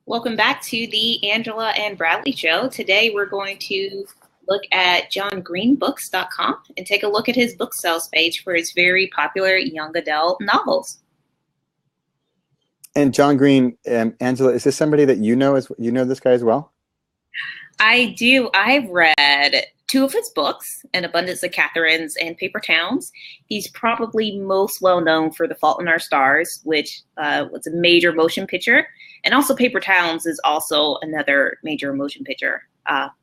Welcome back to the Angela and Bradley Show. Today we're going to look at johngreenbooks.com and take a look at his book sales page for his very popular young adult novels. And John Green, Angela, is this somebody that you know? You know this guy as well? I do. I've read two of his books, An Abundance of Catherines and Paper Towns. He's probably most well known for The Fault in Our Stars, which was a major motion picture. And also Paper Towns is also another major motion picture.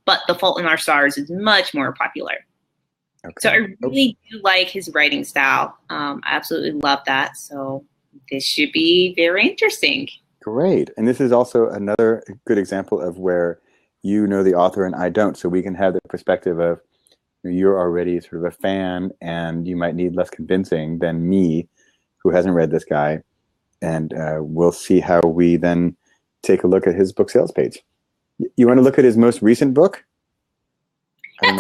But The Fault in Our Stars is much more popular. Okay. So I really do like his writing style. I absolutely love that. So this should be very interesting. Great. And this is also another good example of where you know the author and I don't. So we can have the perspective of you're already sort of a fan and you might need less convincing than me, who hasn't read this guy. And we'll see how we then take a look at his book sales page. You want to look at his most recent book? I'm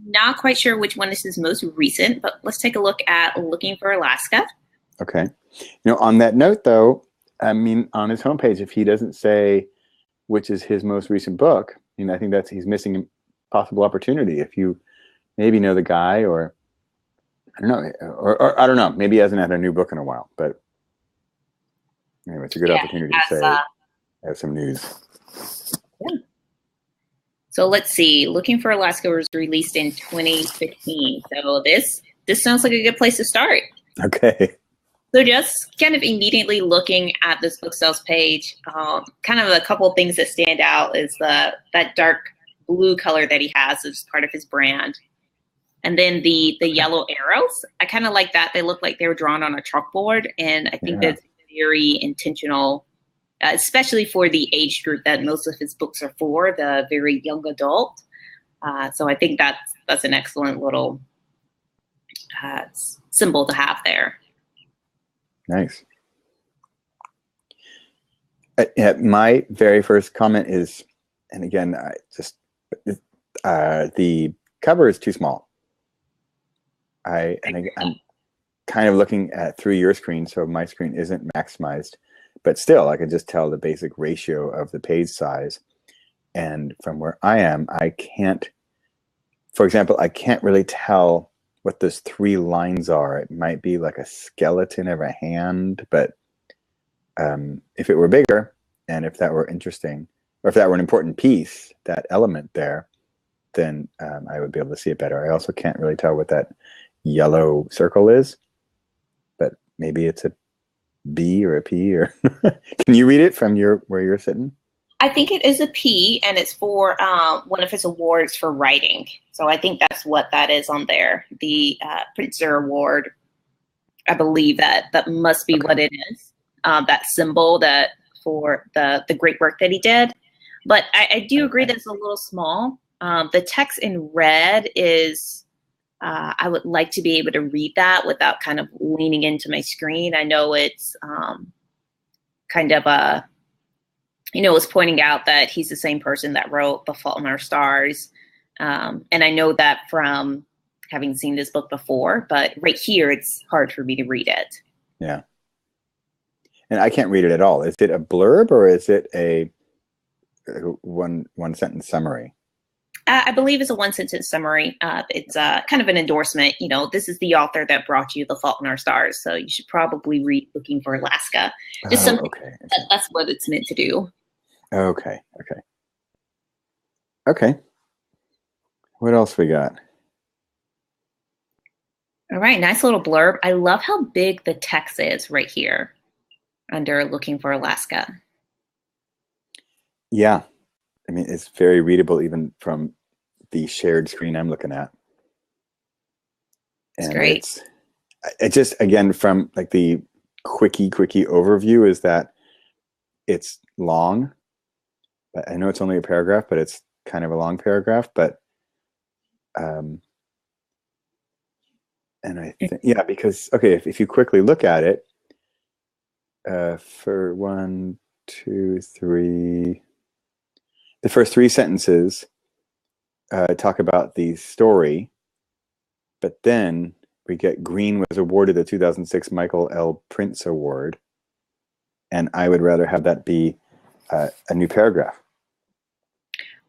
not quite sure which one is his most recent, but let's take a look at Looking for Alaska. Okay. On that note, though, I mean, on his homepage, if he doesn't say which is his most recent book, I think he's missing a possible opportunity. If you maybe know the guy, or I don't know, or I don't know, maybe he hasn't had a new book in a while, but anyway, it's a good opportunity to say I have some news. Yeah. So let's see. Looking for Alaska was released in 2015. So this sounds like a good place to start. Okay. So just kind of immediately looking at this book sales page, kind of a couple of things that stand out is that dark blue color that he has as part of his brand. And then the yellow arrows, I kind of like that. They look like they were drawn on a chalkboard. And I think that's very intentional, especially for the age group that most of his books are for, the very young adult. So I think that's an excellent little symbol to have there. Nice. My very first comment is, and again, the cover is too small. I'm kind of looking through your screen, so my screen isn't maximized, but still, I can just tell the basic ratio of the page size. And from where I am, I can't, for example, I can't really tell what those three lines are. It might be like a skeleton of a hand, but if it were bigger and if that were interesting, or if that were an important piece, that element there, then I would be able to see it better. I also can't really tell what that yellow circle is, but maybe it's a B or a P, or can you read it from where you're sitting? I think it is a P, and it's for one of his awards for writing. So I think that's what that is on there. The Pritzker Award, I believe that must be what it is. That symbol that for the great work that he did. But I do agree that it's a little small. The text in red is, I would like to be able to read that without kind of leaning into my screen. I know it's kind of a, was pointing out that he's the same person that wrote The Fault in Our Stars. And I know that from having seen this book before, but right here, it's hard for me to read it. Yeah. And I can't read it at all. Is it a blurb or is it a one sentence summary? I believe it's a one sentence summary. It's kind of an endorsement. This is the author that brought you The Fault in Our Stars. So you should probably read Looking for Alaska. Just something that's what it's meant to do. Okay. What else we got? All right, nice little blurb. I love how big the text is right here under Looking for Alaska. Yeah. I mean, it's very readable even from the shared screen I'm looking at. And great. It just, again, from like the quickie overview is that it's long. But I know it's only a paragraph, but it's kind of a long paragraph. But, and I think, because, okay, if you quickly look at it, for 1, 2, 3, the first 3 sentences talk about the story, but then we get Green was awarded the 2006 Michael L. Prince Award, and I would rather have that be a new paragraph.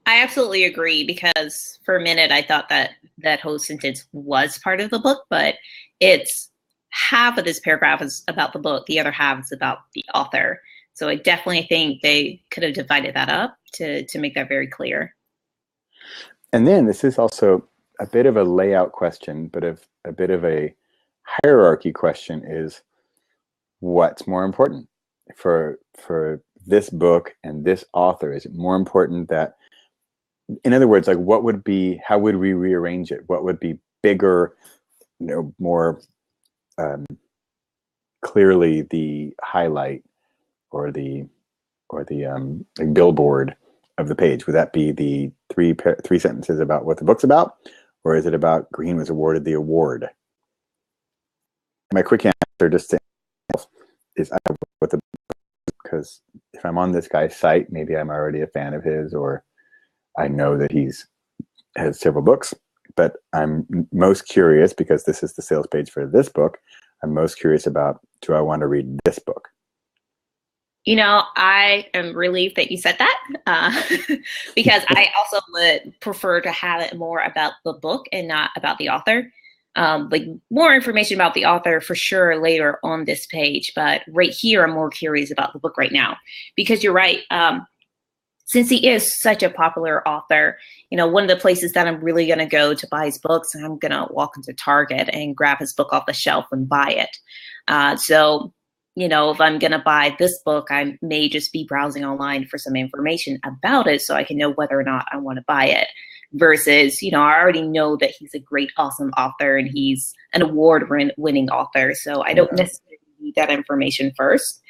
I absolutely agree, because for a minute I thought that that whole sentence was part of the book, but it's half of this paragraph is about the book, the other half is about the author. So I definitely think they could have divided that up to make that very clear. And then this is also a bit of a layout question, but a bit of a hierarchy question is, what's more important for this book and this author? Is it more important that, in other words, like what would be, how would we rearrange it? What would be bigger, more clearly the highlight or the like billboard of the page? Would that be the three sentences about what the book's about, or is it about Green was awarded the award? My quick answer, just to is I know what the, because if I'm on this guy's site, maybe I'm already a fan of his, or I know that he's has several books. But I'm most curious, because this is the sales page for this book, I'm most curious about, do I want to read this book? I am relieved that you said that, because I also would prefer to have it more about the book and not about the author. Like more information about the author for sure later on this page, but right here I'm more curious about the book right now, because you're right. Since he is such a popular author, one of the places that I'm really going to go to buy his books, and I'm going to walk into Target and grab his book off the shelf and buy it. So if I'm going to buy this book, I may just be browsing online for some information about it so I can know whether or not I want to buy it. Versus, I already know that he's a great, awesome author and he's an award-winning author. So I don't necessarily need that information first.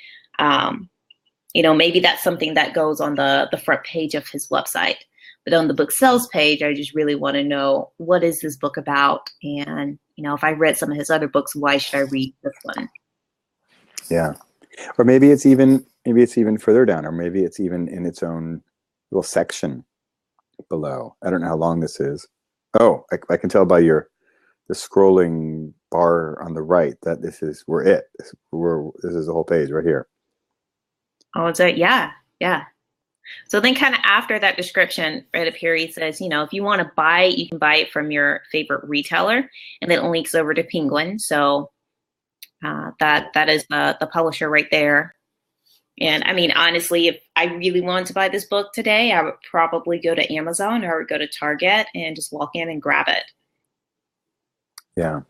Maybe that's something that goes on the front page of his website. But on the book sales page, I just really want to know, what is this book about? And, if I read some of his other books, why should I read this one? Yeah. Or maybe it's even further down, or maybe it's even in its own little section below. I don't know how long this is. Oh, I can tell by the scrolling bar on the right that this is this is the whole page right here. Oh, is it? Yeah. So then kind of after that description, right up here, he says, if you want to buy it, you can buy it from your favorite retailer, and then it links over to Penguin. So that is the publisher right there. And I mean, honestly, if I really wanted to buy this book today, I would probably go to Amazon, or I would go to Target and just walk in and grab it. Yeah.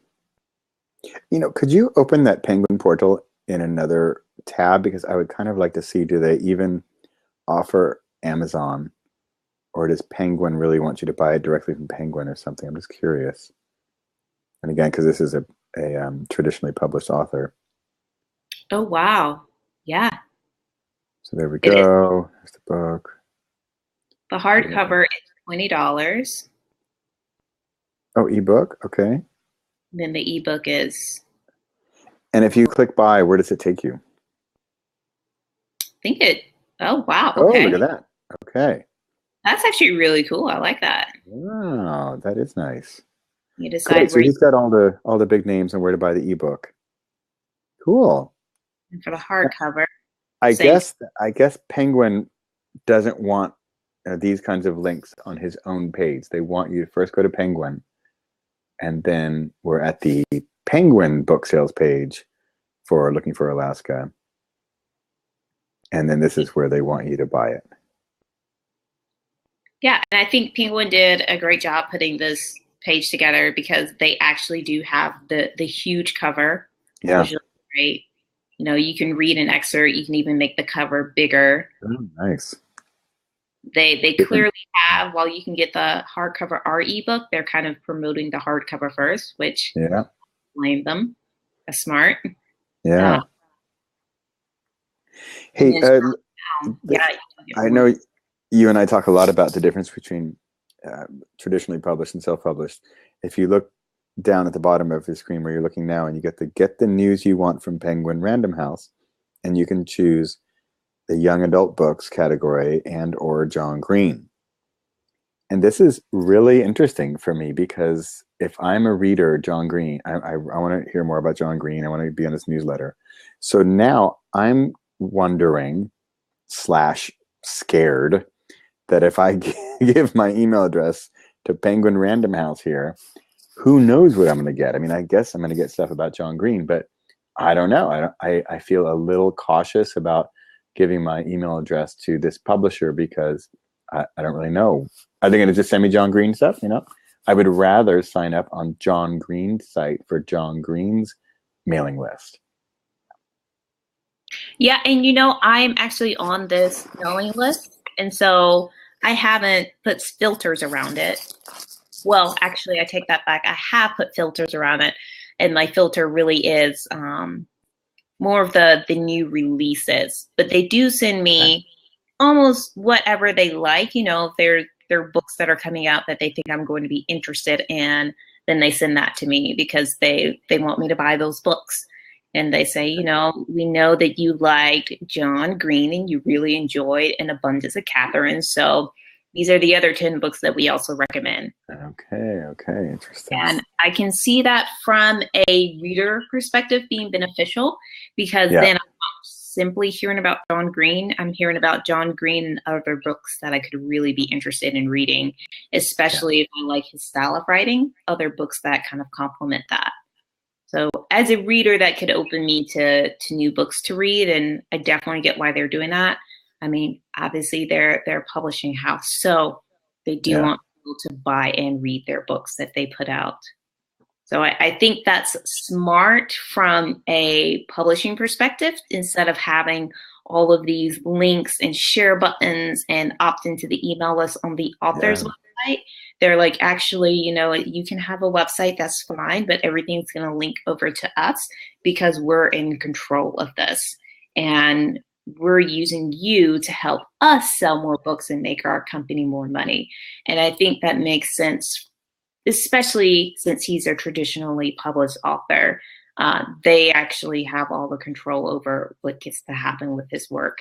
Could you open that Penguin portal in another tab? Because I would kind of like to see, do they even offer Amazon, or does Penguin really want you to buy it directly from Penguin or something? I'm just curious. And again, because this is a traditionally published author. Oh, wow. Yeah. So there we go. Here's the book. The hardcover is $20. Oh, ebook. Okay. And then the ebook is. And if you click buy, where does it take you? I think it. Oh, wow. Okay. Oh, look at that. Okay. That's actually really cool. I like that. Wow, that is nice. You decide so he's got all the big names and where to buy the ebook. Cool. And for the hardcover. I guess Penguin doesn't want these kinds of links on his own page. They want you to first go to Penguin, and then we're at the Penguin book sales page for Looking for Alaska. And then this is where they want you to buy it. Yeah, and I think Penguin did a great job putting this page together, because they actually do have the huge cover. Yeah. Which is great. You can read an excerpt. You can even make the cover bigger. Oh, nice. They clearly have, while you can get the hardcover or ebook, they're kind of promoting the hardcover first, which blame them. That's smart. Yeah. Hey, I know you and I talk a lot about the difference between traditionally published and self-published. If you look down at the bottom of the screen where you're looking now, and you get the news you want from Penguin Random House, and you can choose the young adult books category and or John Green. And this is really interesting for me, because if I'm a reader, John Green, I want to hear more about John Green. I want to be on this newsletter. So now I'm wondering / scared that if I give my email address to Penguin Random House here, who knows what I'm going to get? I mean, I guess I'm going to get stuff about John Green, but I don't know. I feel a little cautious about giving my email address to this publisher because I don't really know. Are they going to just send me John Green stuff? You know, I would rather sign up on John Green's site for John Green's mailing list. Yeah, and you know, I'm actually on this mailing list, and so I haven't put filters around it. Well, actually, I take that back. I have put filters around it, and my filter really is more of the new releases. But they do send me almost whatever they like. You know, if they're books that are coming out that they think I'm going to be interested in, then they send that to me because they want me to buy those books. And they say, you know, we know that you liked John Green and you really enjoyed An Abundance of Catherine. So these are the other 10 books that we also recommend. Okay, interesting. And I can see that from a reader perspective being beneficial because then I'm not simply hearing about John Green. I'm hearing about John Green and other books that I could really be interested in reading, especially if I like his style of writing, other books that kind of complement that. So as a reader, that could open me to new books to read, and I definitely get why they're doing that. I mean, obviously they're a publishing house, so they do want people to buy and read their books that they put out. So I think that's smart from a publishing perspective, instead of having all of these links and share buttons and opt into the email list on the author's website. They're like, actually, you know, you can have a website, that's fine, but everything's going to link over to us because we're in control of this. And we're using you to help us sell more books and make our company more money. And I think that makes sense, especially since he's a traditionally published author. They actually have all the control over what gets to happen with his work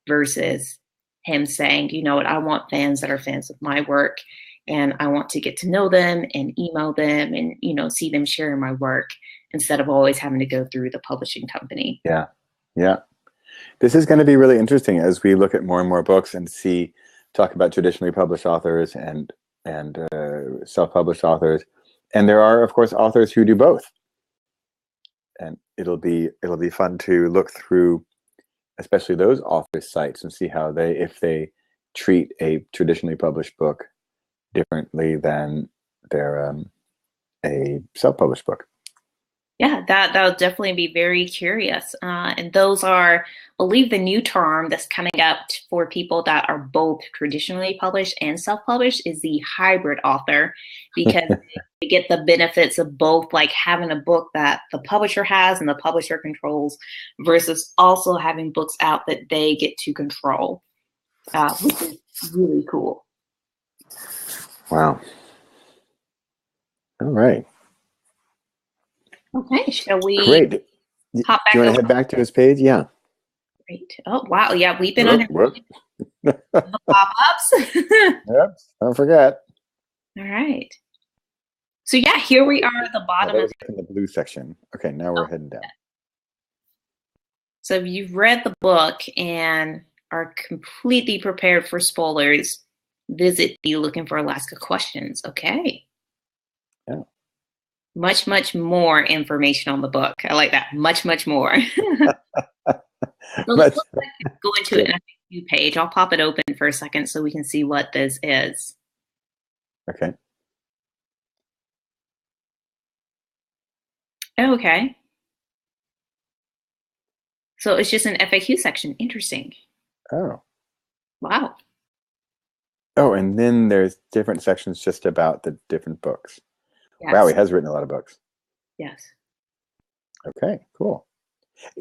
versus him saying, you know what, I want fans that are fans of my work, and I want to get to know them and email them and, you know, see them sharing my work instead of always having to go through the publishing company. Yeah. This is going to be really interesting as we look at more and more books and talk about traditionally published authors and self-published authors. And there are, of course, authors who do both. And it'll be fun to look through, especially those authors' sites, and see how if they treat a traditionally published book differently than a self-published book. Yeah, that'll definitely be very curious. And those are, I believe, the new term that's coming up for people that are both traditionally published and self-published is the hybrid author, because they get the benefits of both, like having a book that the publisher has and the publisher controls versus also having books out that they get to control, which is really cool. Wow. All right. Okay, shall we? Great. Hop back Do you want to head back to his page? Yeah. Great. Oh, wow. Yeah, we've been on the pop-ups. Yep. Don't forget. All right. So yeah, here we are at the bottom of in the blue section. Okay, now we're heading down. So if you've read the book and are completely prepared for spoilers, visit the Looking for Alaska questions. Okay. Yeah. Much, much more information on the book. I like that. Much, much more. So let's go into an FAQ page. I'll pop it open for a second so we can see what this is. Okay. Okay. So it's just an FAQ section. Interesting. Oh. Wow. Oh, and then there's different sections just about the different books. Yes. Wow, he has written a lot of books. Yes. Okay, cool.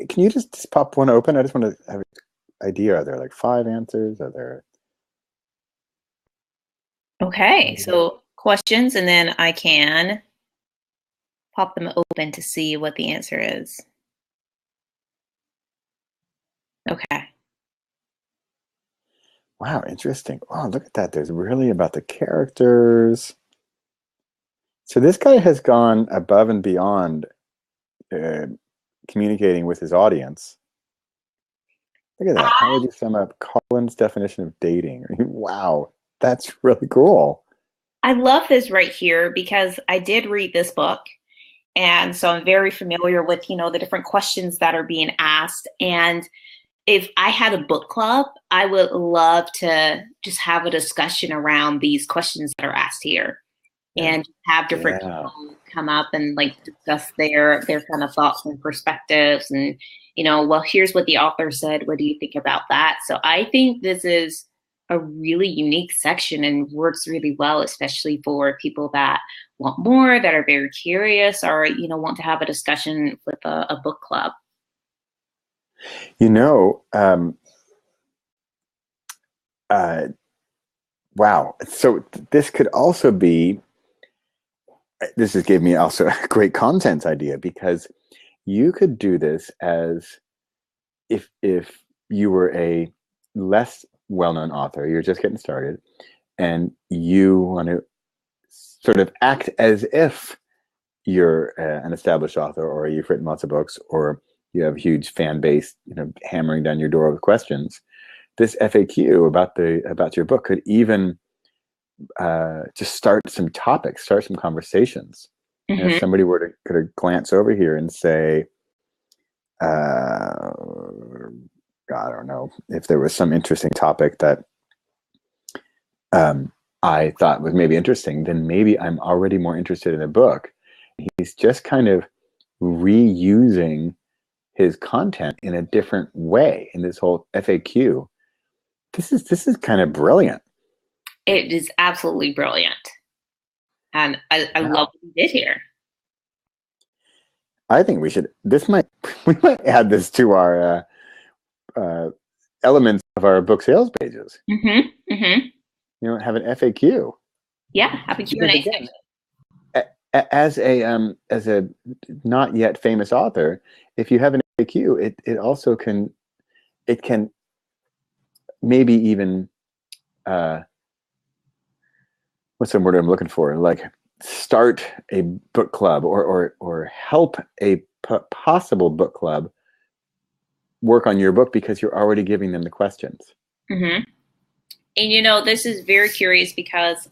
Can you just pop one open? I just want to have an idea. Are there like 5 answers? Are there? Okay, so questions, and then I can pop them open to see what the answer is. Okay. Wow, interesting. Wow, look at that. There's really about the characters. So this guy has gone above and beyond communicating with his audience Look at that. How would you sum up Colin's definition of dating? Wow, that's really cool. I love this right here because I did read this book. And so I'm very familiar with, the different questions that are being asked. And if I had a book club, I would love to just have a discussion around these questions that are asked here Yeah. and have different Yeah. people come up and like discuss their kind of thoughts and perspectives and, well, here's what the author said. What do you think about that? So I think this is a really unique section and works really well, especially for people that want more, that are very curious, or, want to have a discussion with a book club. You know, wow. So this could also be, this has gave me also a great content idea, because you could do this as if you were a less well-known author, you're just getting started, and you want to sort of act as if you're an established author, or you've written lots of books, or you have a huge fan base, hammering down your door with questions. This FAQ about your book could even just start some topics, start some conversations. And if somebody were to could glance over here and say, I don't know, if there was some interesting topic that I thought was maybe interesting, then maybe I'm already more interested in the book. He's just kind of reusing his content in a different way in this whole FAQ. This is kind of brilliant. It is absolutely brilliant. And I love what he did here. I think we might add this to our elements of our book sales pages. Have an FAQ. Yeah, have a Q&A section. As a not yet famous author, if you have an FAQ, it also can maybe even what's the word I'm looking for? Like start a book club or help a possible book club work on your book, because you're already giving them the questions. And this is very curious because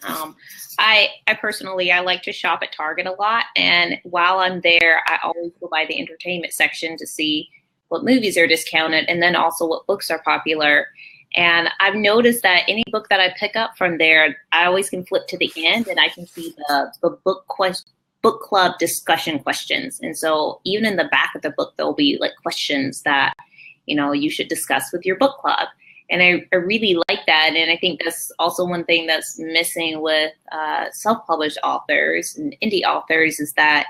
I personally, I like to shop at Target a lot. And while I'm there, I always go by the entertainment section to see what movies are discounted and then also what books are popular. And I've noticed that any book that I pick up from there, I always can flip to the end and I can see the book club discussion questions. And so even in the back of the book, there'll be like questions that, you should discuss with your book club. And I really like that. And I think that's also one thing that's missing with self-published authors and indie authors is that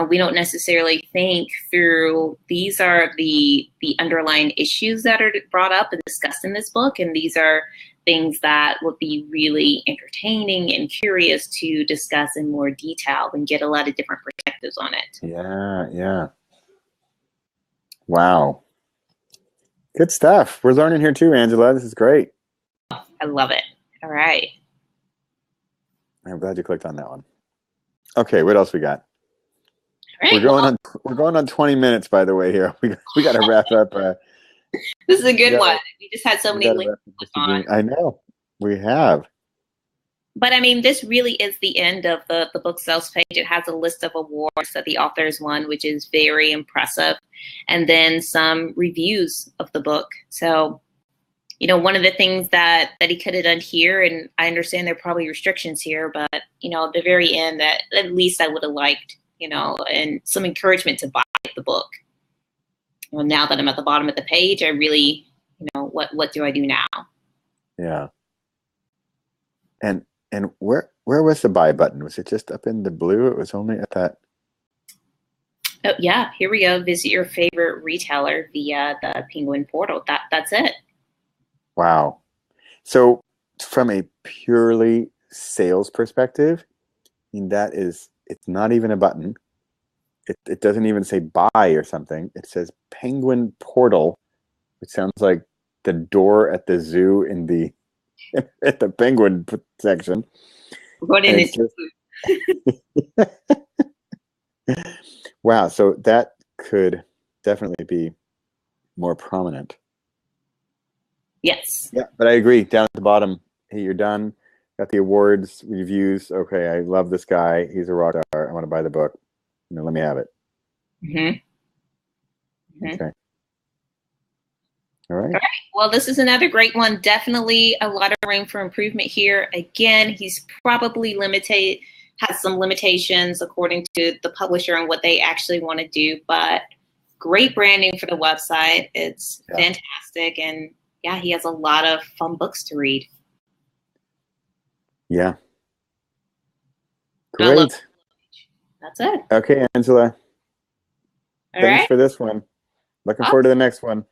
we don't necessarily think through these are the underlying issues that are brought up and discussed in this book. And these are things that would be really entertaining and curious to discuss in more detail and get a lot of different perspectives on it. Yeah. Wow. Good stuff. We're learning here too, Angela. This is great. I love it. All right. I'm glad you clicked on that one. Okay, what else we got? All right, we're going on 20 minutes, by the way. Here we got to wrap up. This is a good one. We just had so many links on. I know we have. But I mean, this really is the end of the book sales page. It has a list of awards that the authors won, which is very impressive. And then some reviews of the book. So, one of the things that he could have done here, and I understand there are probably restrictions here, but, at the very end, that at least I would have liked, and some encouragement to buy the book. Well, now that I'm at the bottom of the page, I really, what do I do now? Yeah. And where was the buy button? Was it just up in the blue? It was only at that. Oh yeah, here we go. Visit your favorite retailer via the Penguin portal. That's it. Wow. So from a purely sales perspective, I mean, it's not even a button. It doesn't even say buy or something. It says Penguin portal, which sounds like the door at the zoo in the at the penguin section. What in it? Wow, so that could definitely be more prominent. Yes. Yeah, but I agree. Down at the bottom, hey, you're done. Got the awards, reviews. Okay, I love this guy. He's a rock star. I want to buy the book. Let me have it. Okay. All right. Well, this is another great one. Definitely a lot of room for improvement here. Again, he's probably has some limitations according to the publisher and what they actually want to do, but great branding for the website. It's fantastic. And yeah, he has a lot of fun books to read. Yeah. Great. That's it. Okay, Angela. All Thanks right. for this one. Looking forward to the next one.